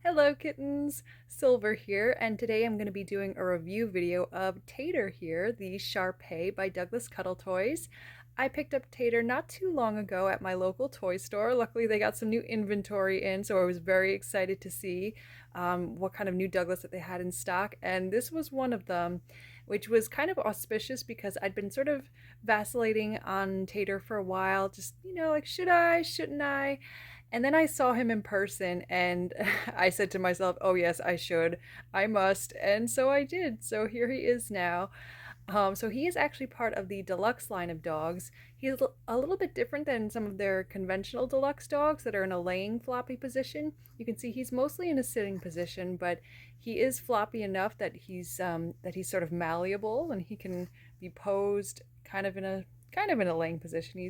Hello kittens, Silver here, and today I'm going to be doing a review video of Tater here, the Shar by Douglas Cuddle Toys. I picked up Tater not too long ago at my local toy store. Luckily they got some new inventory in, so I was very excited to see what kind of new Douglas that they had in stock, and this was one of them, which was kind of auspicious because I'd been sort of vacillating on Tater for a while, just, like, should I, shouldn't I? And then I saw him in person and I said to myself, oh, yes, I should. I must. And so I did. So here he is now. So he is actually part of the deluxe line of dogs. He's a little bit different than some of their conventional deluxe dogs that are in a laying floppy position. You can see he's mostly in a sitting position, but he is floppy enough that he's sort of malleable and he can be posed kind of in a laying position.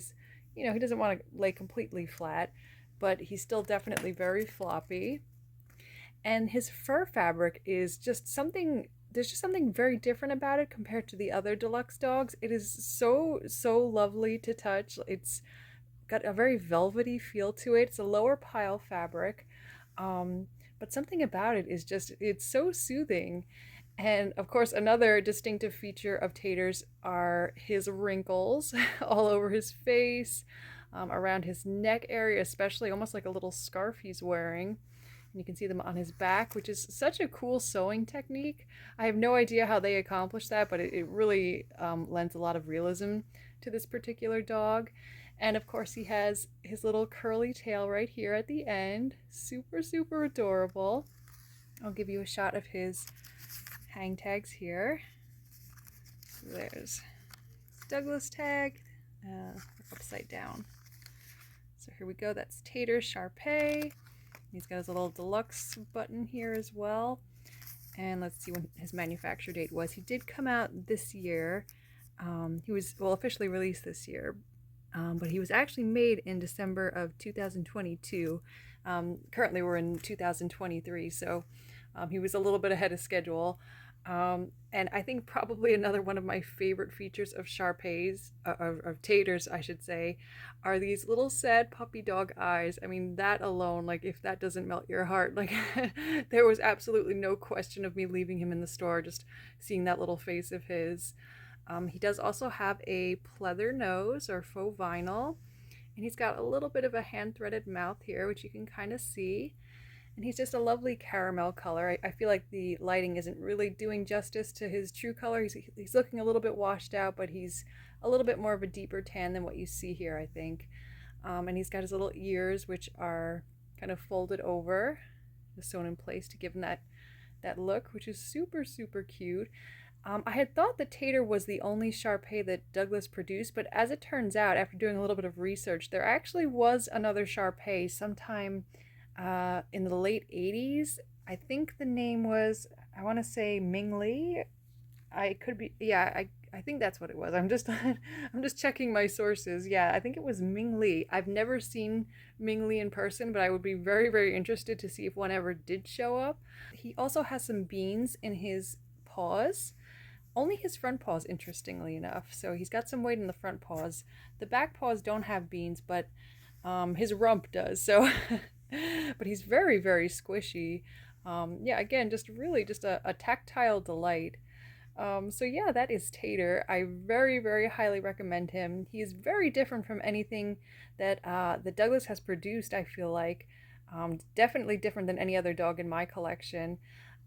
He doesn't want to lay completely flat, but he's still definitely very floppy. And his fur fabric is just something, there's just something very different about it compared to the other deluxe dogs. It is so lovely to touch. It's got a very velvety feel to it. It's a lower pile fabric. But something about it is just, it's so soothing. And of course, another distinctive feature of Tater's are his wrinkles all over his face, around his neck area, especially almost like a little scarf he's wearing. And you can see them on his back, which is such a cool sewing technique. I have no idea how they accomplished that, but it really lends a lot of realism to this particular dog. And of course, he has his little curly tail right here at the end. Super adorable. I'll give you a shot of his hang tags here. There's Douglas tag, upside down. So here we go, that's Tater Shar. He's got his little deluxe button here as well. And let's see when his manufacture date was. He did come out this year. He was, well, officially released this year, but he was actually made in December of 2022. Currently we're in 2023, so he was a little bit ahead of schedule. And I think probably another one of my favorite features of Shar-Peis, of Taters, I should say, are these little sad puppy dog eyes. I mean, that alone, like, if that doesn't melt your heart, like, there was absolutely no question of me leaving him in the store, just seeing that little face of his. He does also have a pleather nose, or faux vinyl, and he's got a little bit of a hand-threaded mouth here, which you can kind of see. And he's just a lovely caramel color. I feel like the lighting isn't really doing justice to his true color. He's looking a little bit washed out, but he's a little bit more of a deeper tan than what you see here, I think. And he's got his little ears, which are kind of folded over, just sewn in place to give him that look, which is super cute. I had thought that Tater was the only Shar-Pei that Douglas produced, but as it turns out, after doing a little bit of research, there actually was another Shar-Pei sometime in the late 80s. I think the name was, I want to say Ming Li. I could be, yeah, I think that's what it was. I'm just I'm just checking my sources. Yeah, I think it was Ming Li. I've never seen Ming Li in person, but I would be very interested to see if one ever did show up. He also has some beans in his paws. Only his front paws, interestingly enough. So he's got some weight in the front paws. The back paws don't have beans, but his rump does. So but he's very squishy. Yeah, again, just really just a tactile delight. So yeah, that is Tater. I very highly recommend him. He's very different from anything that Douglas has produced, I feel like. Definitely different than any other dog in my collection.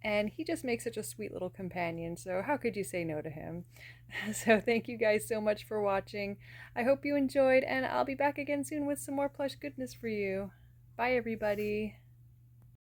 And he just makes such a sweet little companion, so how could you say no to him? So thank you guys so much for watching. I hope you enjoyed, and I'll be back again soon with some more plush goodness for you. Bye, everybody.